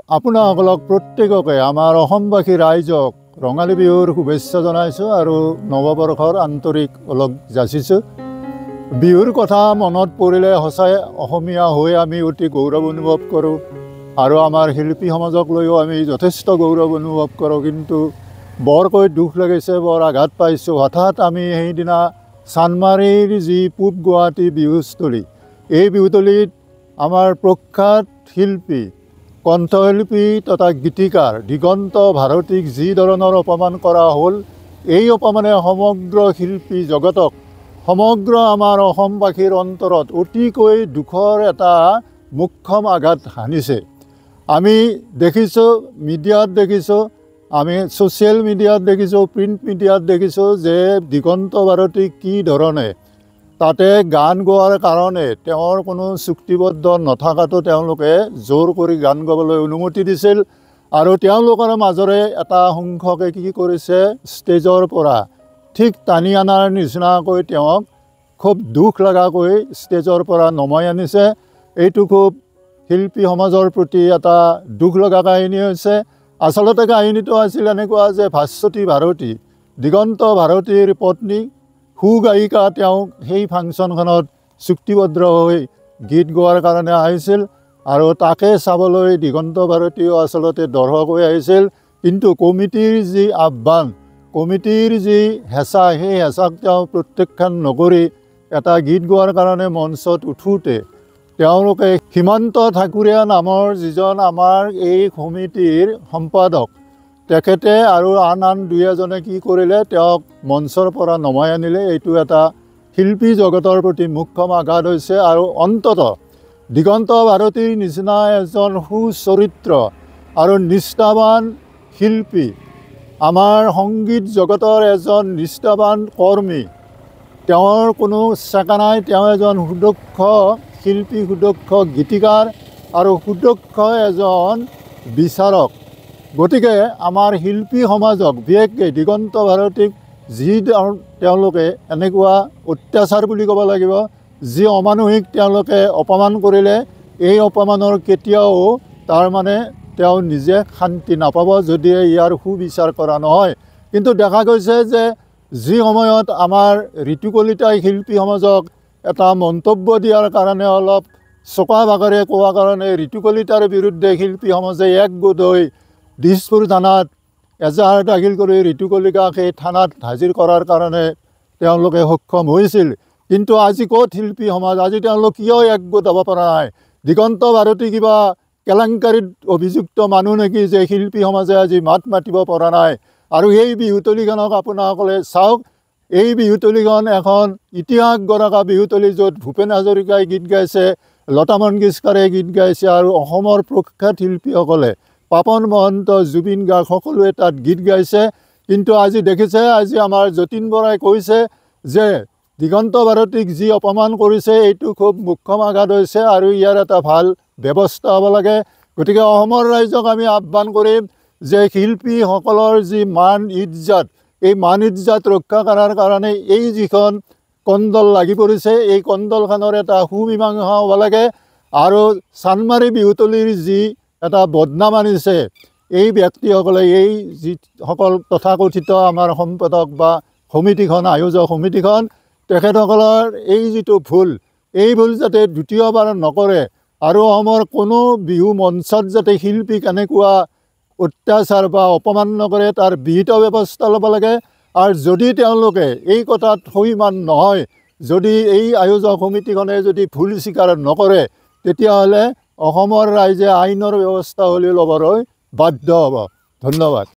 আপোনাসকলক প্ৰত্যেককে আমাৰ অসমবাসী ৰাইজক ৰঙালী বিহুৰ শুভেচ্ছা জনাইছোঁ আৰু নৱবৰ্ষৰ আন্তৰিক ওলগ যাচিছোঁ। বিহুৰ কথা মনত পৰিলে সঁচাই অসমীয়া হৈ আমি অতি গৌৰৱ অনুভৱ কৰোঁ আৰু আমাৰ শিল্পী সমাজক লৈও আমি যথেষ্ট গৌৰৱ অনুভৱ কৰোঁ। কিন্তু বৰকৈ দুখ লাগিছে, বৰ আঘাত পাইছোঁ। হঠাৎ আমি সেইদিনা চানমাৰীৰ যি পূব গুৱাহাটী বিহুস্থলী, এই বিহুতলীত আমাৰ প্ৰখ্যাত শিল্পী, কণ্ঠশিল্পী তথা গীতিকাৰ দিগন্ত ভাৰতীক যি ধৰণৰ অপমান কৰা হ'ল, এই অপমানে সমগ্ৰ শিল্পী জগতক, সমগ্ৰ আমাৰ অসমবাসীৰ অন্তৰত অতিকৈ দুখৰ এটা মুখ্যম আঘাত হানিছে। আমি দেখিছোঁ, মিডিয়াত দেখিছোঁ, আমি ছ'চিয়েল মিডিয়াত দেখিছোঁ, প্ৰিণ্ট মিডিয়াত দেখিছোঁ যে দিগন্ত ভাৰতীক কি ধৰণে তাতে গান গোৱাৰ কাৰণে তেওঁৰ কোনো চুক্তিবদ্ধ নথকাটো তেওঁলোকে জোৰ কৰি গান গাবলৈ অনুমতি দিছিল আৰু তেওঁলোকৰ মাজৰে এটা সংখ্যকে কি কৰিছে, ষ্টেজৰ পৰা ঠিক টানি অনাৰ নিচিনাকৈ তেওঁক খুব দুখ লগাকৈ ষ্টেজৰ পৰা নমাই আনিছে। এইটো খুব শিল্পী সমাজৰ প্ৰতি এটা দুখ লগা কাহিনী হৈছে। আচলতে কাহিনীটো আছিল এনেকুৱা যে ভাস্বতী ভাৰতী, দিগন্ত ভাৰতীৰ পত্নী, সুগায়িকা, তেওঁ সেই ফাংচনখনত চুক্তিবদ্ধ হৈ গীত গোৱাৰ কাৰণে আহিছিল আৰু তাকে চাবলৈ দিগন্ত ভাৰতীও আচলতে দৰ্শক হৈ আহিছিল। কিন্তু কমিটিৰ যি আহ্বান, কমিটিৰ যি হেঁচা, সেই হেঁচাক তেওঁ প্ৰত্যাখ্যান নকৰি এটা গীত গোৱাৰ কাৰণে মঞ্চত উঠোঁতে তেওঁলোকে সীমান্ত ঠাকুৰীয়া নামৰ যিজন আমাৰ এই সমিতিৰ সম্পাদক, তেখেতে আৰু আন দুই এজনে কি কৰিলে, তেওঁক মঞ্চৰ পৰা নমাই আনিলে। এইটো এটা শিল্পী জগতৰ প্ৰতি মুখ্যম আঘাত হৈছে আৰু অন্ততঃ দিগন্ত ভাৰতীৰ নিচিনা এজন সুচৰিত্ৰ আৰু নিষ্ঠাৱান শিল্পী, আমাৰ সংগীত জগতৰ এজন নিষ্ঠাৱান কৰ্মী, তেওঁৰ কোনো চেকা নাই। তেওঁ এজন সুদক্ষ শিল্পী, সুদক্ষ গীতিকাৰ আৰু সুদক্ষ এজন বিচাৰক। গতিকে আমাৰ শিল্পী সমাজক, বিশেষকৈ দিগন্ত ভাৰতীক যি তেওঁলোকে এনেকুৱা অত্যাচাৰ বুলি ক'ব লাগিব, যি অমানসিক তেওঁলোকে অপমান কৰিলে, এই অপমানৰ কেতিয়াও তাৰমানে তেওঁ নিজে শান্তি নাপাব যদি ইয়াৰ সুবিচাৰ কৰা নহয়। কিন্তু দেখা গৈছে যে যি সময়ত আমাৰ ঋতু কলিতাই শিল্পী সমাজক এটা মন্তব্য দিয়াৰ কাৰণে অলপ চোকা ভাগেৰে কোৱা কাৰণে ঋতু কলিতাৰ বিৰুদ্ধে শিল্পী সমাজে একগোট হৈ দিছপুৰ থানাত এজাহাৰ দাখিল কৰি ঋতু কলিতাক সেই থানাত হাজিৰ কৰাৰ কাৰণে তেওঁলোকে সক্ষম হৈছিল। কিন্তু আজি ক'ত শিল্পী সমাজ? আজি তেওঁলোক কিয় একগোট হ'ব পৰা নাই? দিগন্ত ভাৰতী কিবা কেলেংকাৰীত অভিযুক্ত মানুহ নেকি যে শিল্পী সমাজে আজি মাত মাতিব পৰা নাই? আৰু এই বিহুতলীখনক আপোনাসকলে চাওক, এই বিহুতলীখন এখন ইতিহাস গঢ়া বিহুতলী, য'ত ভূপেন হাজৰিকাই গীত গাইছে, লতা মংগেশকাৰে গীত গাইছে আৰু অসমৰ প্ৰখ্যাত শিল্পীসকলে, পাপন মহন্ত, জুবিন গাৰ্গ সকলোৱে তাত গীত গাইছে। কিন্তু আজি দেখিছে, আজি আমাৰ যতীন বৰাই কৈছে যে দিগন্ত ভাৰতীক যি অপমান কৰিছে, এইটো খুব মুখ্যম আঘাত হৈছে আৰু ইয়াৰ এটা ভাল ব্যৱস্থা হ'ব লাগে। গতিকে অসমৰ ৰাইজক আমি আহ্বান কৰিম যে শিল্পীসকলৰ যি মান ইজ্জত, এই মান ইজ্জত ৰক্ষা কৰাৰ কাৰণে এই যিখন কণ্ডল লাগি পৰিছে, এই কণ্ডলখনৰ এটা সুমীমাংসা হ'ব লাগে। আৰু চানমাৰী বিহুতলীৰ যি এটা বদনাম আনিছে এই ব্যক্তিসকলে, এই যিসকল তথাকথিত আমাৰ সম্পাদক বা সমিতিখন, আয়োজক সমিতিখন, তেখেতসকলৰ এই যিটো ভুল, এই ভুল যাতে দ্বিতীয়বাৰ নকৰে আৰু অসমৰ কোনো বিহু মঞ্চত যাতে শিল্পীক এনেকুৱা অত্যাচাৰ বা অপমান নকৰে, তাৰ বিহিত ব্যৱস্থা ল'ব লাগে। আৰু যদি তেওঁলোকে এই কথাত সহিমান নহয়, যদি এই আয়োজক সমিতিখনে যদি ভুল স্বীকাৰ নকৰে, তেতিয়াহ'লে অসমৰ ৰাইজে আইনৰ ব্যৱস্থা হ'লে ল'বলৈ বাধ্য হ'ব। ধন্যবাদ।